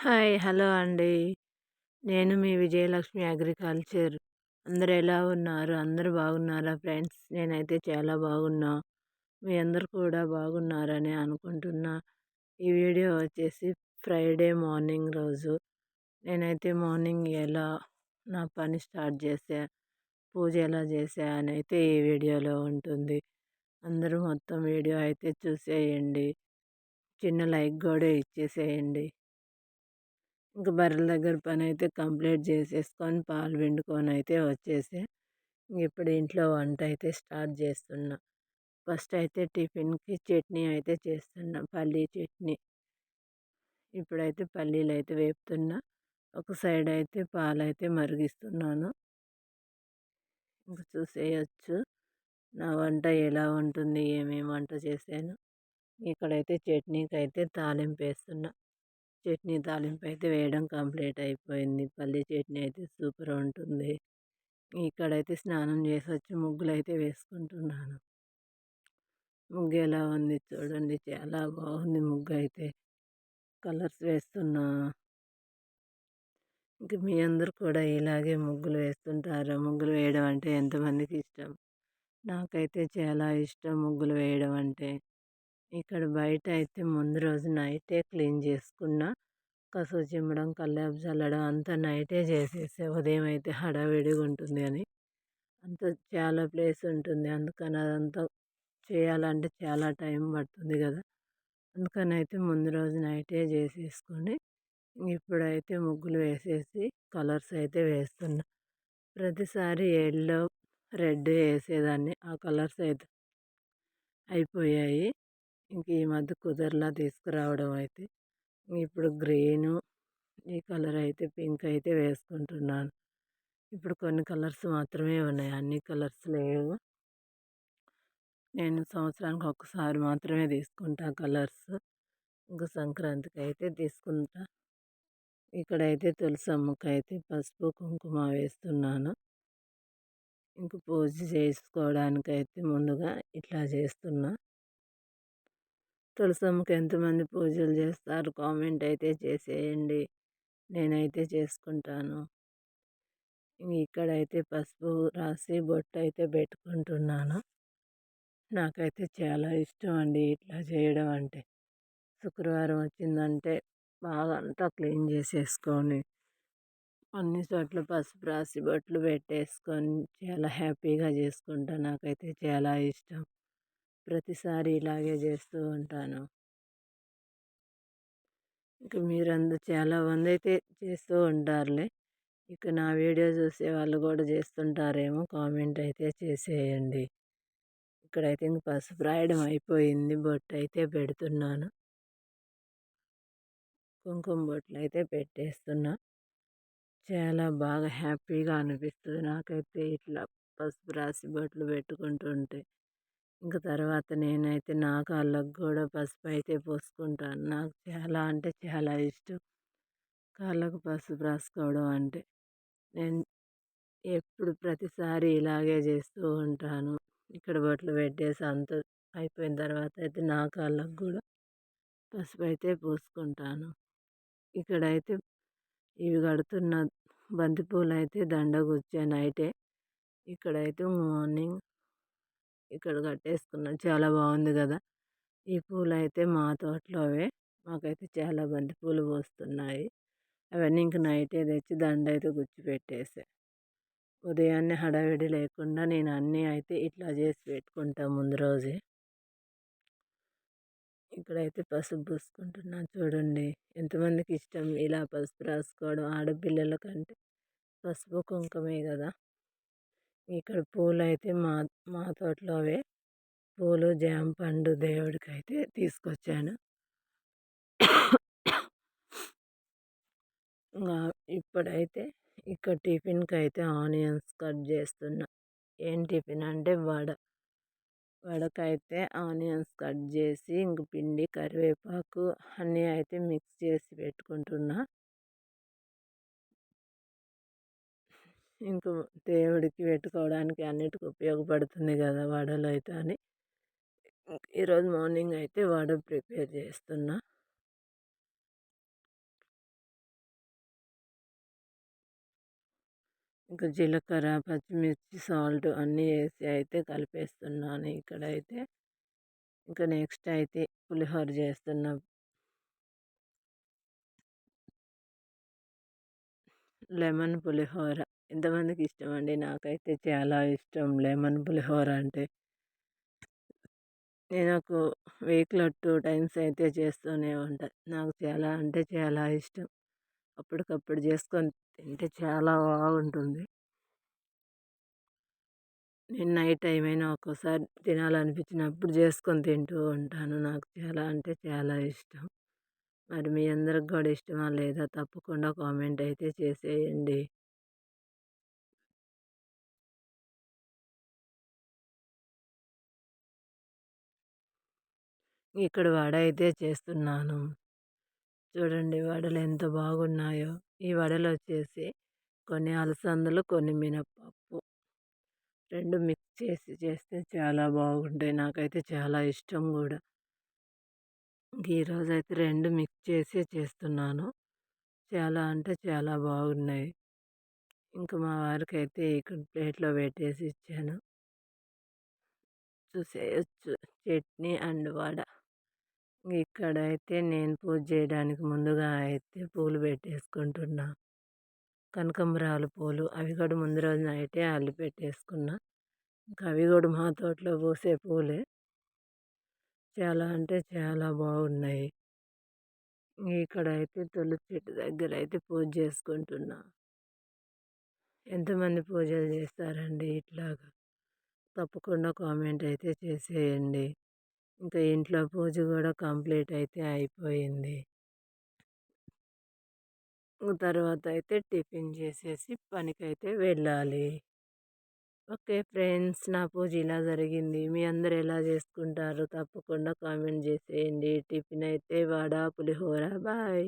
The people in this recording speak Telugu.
హాయ్. హలో అండి. నేను మీ విజయలక్ష్మి అగ్రికల్చర్. అందరూ ఎలా ఉన్నారు? అందరూ బాగున్నారా ఫ్రెండ్స్? నేనైతే చాలా బాగున్నా. మీ అందరూ కూడా బాగున్నారని అనుకుంటున్నా. ఈ వీడియో వచ్చేసి ఫ్రైడే మార్నింగ్ రోజు. నేనైతే మార్నింగ్ ఎలా నా పని స్టార్ట్ చేశా, పూజ ఎలా చేశా అనైతే ఈ వీడియోలో ఉంటుంది. అందరూ మొత్తం వీడియో అయితే చూసేయండి. చిన్న లైక్ కూడా ఇచ్చేసేయండి. ఇంక బర్రెల దగ్గర పనైతే కంప్లీట్ చేసేసుకొని పాలు పిండుకొనైతే వచ్చేసా. ఇప్పుడు ఇంట్లో వంట అయితే స్టార్ట్ చేస్తున్నా. ఫస్ట్ అయితే టిఫిన్‌కి చట్నీ అయితే చేస్తున్నా. పల్లీ చట్నీ. ఇప్పుడైతే పల్లీలైతే వేపుతున్నా. ఒక సైడ్ అయితే పాలైతే మరిగిస్తున్నాను. ఇంక చూసేయొచ్చు నా వంట ఎలా ఉంటుంది, ఏమేమి వంట చేశాను. ఇక్కడైతే చట్నీకైతే తాలింపేస్తున్నా. చట్నీ తాలింపు అయితే వేయడం కంప్లీట్ అయిపోయింది. పల్లీ చట్నీ అయితే సూపర్ ఉంటుంది. ఇక్కడైతే స్నానం చేసొచ్చి ముగ్గులైతే వేసుకుంటున్నాను. ముగ్గు ఎలా ఉంది చూడండి. చాలా బాగుంది ముగ్గైతే. కలర్స్ వేస్తున్నా. ఇంక మీ అందరూ కూడా ఇలాగే ముగ్గులు వేస్తుంటారా? ముగ్గులు వేయడం అంటే ఎంతమందికి ఇష్టం? నాకైతే చాలా ఇష్టం ముగ్గులు వేయడం అంటే. ఇక్కడ బయట అయితే ముందు రోజు నైటే క్లీన్ చేసుకున్నా. కసువు చిమ్మడం, కల్లాపు చల్లడం అంతా నైటే చేసేసా. ఉదయం అయితే హడావిడిగా ఉంటుంది అని. అంత చాలా ప్లేస్ ఉంటుంది. అందుకని అదంతా చేయాలంటే చాలా టైం పడుతుంది కదా! అందుకనైతే ముందు రోజు నైటే చేసేసుకొని ఇప్పుడైతే ముగ్గులు వేసేసి కలర్స్ అయితే వేస్తున్నా. ప్రతిసారి యెల్లో, రెడ్ వేసేదాన్ని. ఆ కలర్స్ అయితే అయిపోయాయి. ఇంక ఈ మధ్య కుదరలా తీసుకురావడం అయితే. ఇప్పుడు గ్రీను, ఈ కలర్ అయితే పింక్ అయితే వేసుకుంటున్నాను. ఇప్పుడు కొన్ని కలర్స్ మాత్రమే ఉన్నాయి. అన్ని కలర్స్ లేవు. నేను సంవత్సరానికి ఒక్కసారి మాత్రమే తీసుకుంటా కలర్స్. ఇంక సంక్రాంతికి అయితే తీసుకుంటా. ఇక్కడైతే తులసమ్మకైతే పసుపు, కుంకుమ వేస్తున్నాను. ఇంక పూజ చేసుకోవడానికైతే ముందుగా ఇట్లా చేస్తున్నా. తులసమ్మకి ఎంతమంది పూజలు చేస్తారు కామెంట్ అయితే చేసేయండి. నేనైతే చేసుకుంటాను. ఇక్కడైతే పసుపు రాసి బొట్టయితే పెట్టుకుంటున్నాను. నాకైతే చాలా ఇష్టం అండి ఇట్లా చేయడం అంటే. శుక్రవారం వచ్చిందంటే బాగా అంతా క్లీన్ చేసేసుకొని, అన్ని చోట్ల పసుపు రాసి బొట్లు పెట్టేసుకొని చాలా హ్యాపీగా చేసుకుంటా. నాకైతే చాలా ఇష్టం. ప్రతిసారి ఇలాగే చేస్తూ ఉంటాను. ఇంక మీరందరూ చాలా మందైతే చేస్తూ ఉంటారులే. ఇక నా వీడియో చూసే వాళ్ళు కూడా చేస్తుంటారేమో కామెంట్ అయితే చేసేయండి. ఇక్కడైతే ఇంక పసుపు రాయడం అయిపోయింది. బొట్టయితే పెడుతున్నాను. కుంకుమ బొట్లయితే పెట్టేస్తున్నా. చాలా బాగా హ్యాపీగా అనిపిస్తుంది నాకైతే ఇట్లా పసుపు రాసి బొట్లు పెట్టుకుంటుంటే. ఇంక తర్వాత నేనైతే నా కాళ్ళకు కూడా పసుపు అయితే పూసుకుంటాను. నాకు చాలా అంటే చాలా ఇష్టం కాళ్ళకు పసుపు రాసుకోవడం అంటే. నేను ఎప్పుడు ప్రతిసారి ఇలాగే చేస్తూ ఉంటాను. ఇక్కడ బొట్లు పెట్టేసి అంతా అయిపోయిన తర్వాత అయితే నా కాళ్ళకు కూడా పసుపు అయితే పూసుకుంటాను. ఇక్కడైతే ఇవి కడుతున్న బంతిపూలు అయితే దండ గుచ్చా నైటే. ఇక్కడైతే మార్నింగ్ ఇక్కడ కట్టేసుకున్నాను. చాలా బాగుంది కదా! ఈ పూలైతే మా తోటలోవే. మాకైతే చాలా బంతిపూలు పూస్తున్నాయి. అవన్నీ ఇంక నైటే తెచ్చి దండ అయితే గుచ్చి పెట్టేసా. ఉదయాన్నే హడావిడి లేకుండా నేను అన్నీ అయితే ఇట్లా చేసి పెట్టుకుంటా ముందు రోజే. ఇక్కడైతే పసుపు పూసుకుంటున్నాను చూడండి. ఎంతమందికి ఇష్టం ఇలా పసుపు రాసుకోవడం ఆడపిల్లల కంటే పసుపు, కుంకుమే కదా! ఇక్కడ పూలైతే మా మా తోటలోవే. పూలు, జామ పండు దేవుడికైతే తీసుకొచ్చాను. ఇంగా ఇప్పుడైతే ఇక్కడ టిఫిన్‌కైతే ఆనియన్స్ కట్ చేస్తున్నా. ఏం టిఫిన్ అంటే వడ. వడకైతే ఆనియన్స్ కట్ చేసి ఇంక పిండి, కరివేపాకు అన్నీ అయితే మిక్స్ చేసి పెట్టుకుంటున్నా. ఇంక దేవుడికి పెట్టుకోవడానికి అన్నిటికి ఉపయోగపడుతుంది కదా వడలైతే అని. ఈరోజు మార్నింగ్ అయితే వడ ప్రిపేర్ చేస్తున్నా. ఇంకా జీలకర్ర, పచ్చిమిర్చి, సాల్ట్ అన్నీ వేసి అయితే కలిపేస్తున్నాను ఇక్కడైతే. ఇంకా నెక్స్ట్ అయితే పులిహోర చేస్తున్నా. లెమన్ పులిహోర ఎంతమందికి ఇష్టమండి? నాకైతే చాలా ఇష్టం లెమన్ పులిహోర అంటే. నేను ఒక వీక్‌లో 2 టైమ్స్ అయితే చేస్తూనే ఉంటా. నాకు చాలా అంటే చాలా ఇష్టం. అప్పటికప్పుడు చేసుకొని తింటే చాలా బాగుంటుంది. నేను నైట్ ఏమైనా ఒక్కోసారి తినాలనిపించినప్పుడు చేసుకొని తింటూ ఉంటాను. నాకు చాలా అంటే చాలా ఇష్టం. మరి మీ అందరికి కూడా ఇష్టమా లేదా? తప్పకుండా కామెంట్ అయితే చేసేయండి. ఇక్కడ వడ అయితే చేస్తున్నాను. చూడండి వడలు ఎంత బాగున్నాయో. ఈ వడలొచ్చేసి కొన్ని అలసందలు, కొన్ని మినపప్పు 2 మిక్స్ చేసి చేస్తే చాలా బాగుంటాయి. నాకైతే చాలా ఇష్టం గూడా. ఈరోజైతే 2 మిక్స్ చేసే చేస్తున్నాను. చాలా అంటే చాలా బాగున్నాయి. ఇంక మా వారికైతే ఇక్కడ ప్లేట్‌లో పెట్టేసి ఇచ్చాను. చూసేయొచ్చు చట్నీ అండ్ వడ. ఇక్కడైతే నేను పూజ చేయడానికి ముందుగా అయితే పూలు పెట్టేసుకుంటున్నా. కనకంబరాలు పూలు అవి కూడా ముందు రోజు నైటే అల్లి పెట్టేసుకున్నా. ఇంకా అవి కూడా మా తోటలో పూసే పూలే. చాలా అంటే చాలా బాగున్నాయి. ఇక్కడైతే తులసి చెట్టు దగ్గరైతే పూజ చేసుకుంటున్నా. ఎంతమంది పూజలు చేస్తారండి ఇట్లాగా? తప్పకుండా కామెంట్ అయితే చేసేయండి. ఇంకా ఇంట్లో పూజ కూడా కంప్లీట్ అయితే అయిపోయింది. తర్వాత అయితే టిఫిన్ చేసేసి పనికైతే వెళ్ళాలి. Okay friends. నా పూజ ఇలా జరిగింది. మీ అందరూ ఎలా చేసుకుంటారో తప్పకుండా కామెంట్ చేసేయండి. టిఫిన్ అయితే వడ, పులిహోర. బాయ్.